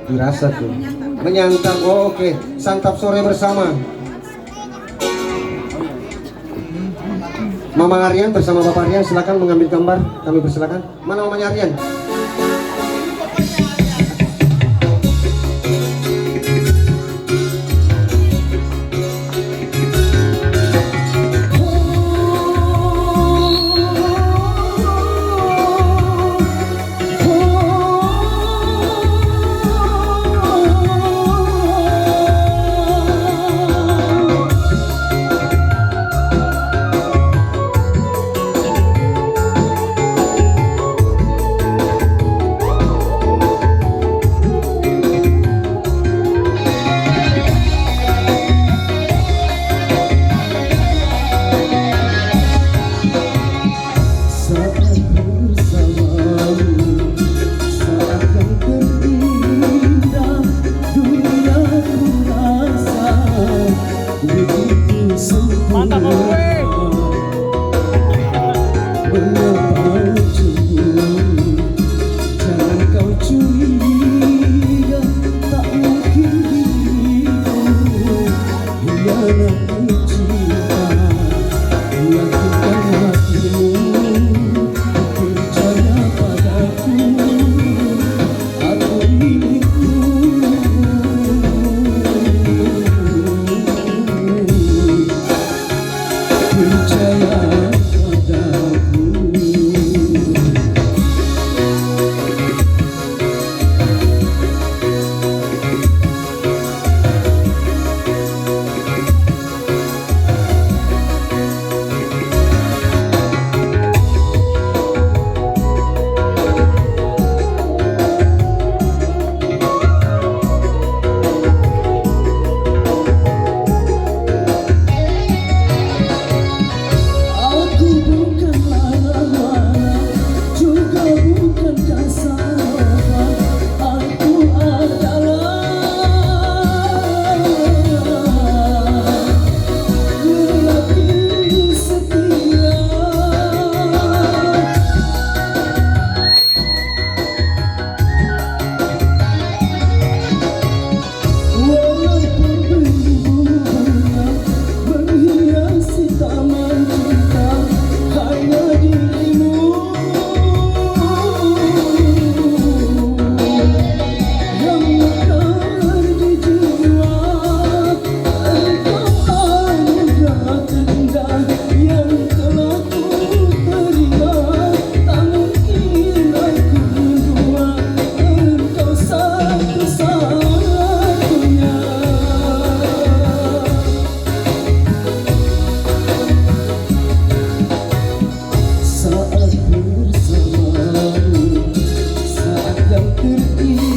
Dirasa tuh menyantap. Oh, oke. Santap sore bersama Mama Aryan bersama Bapak Aryan, silakan mengambil gambar. Kami persilakan. Mana mamanya Aryan? Mantap gue. Jangan kau curiga, tak mungkin diriku hianati cinta. Yakinkan hatimu, percaya padaku, aku milikmu. Percaya padaku. Saat bersamamu, saat yang terindah.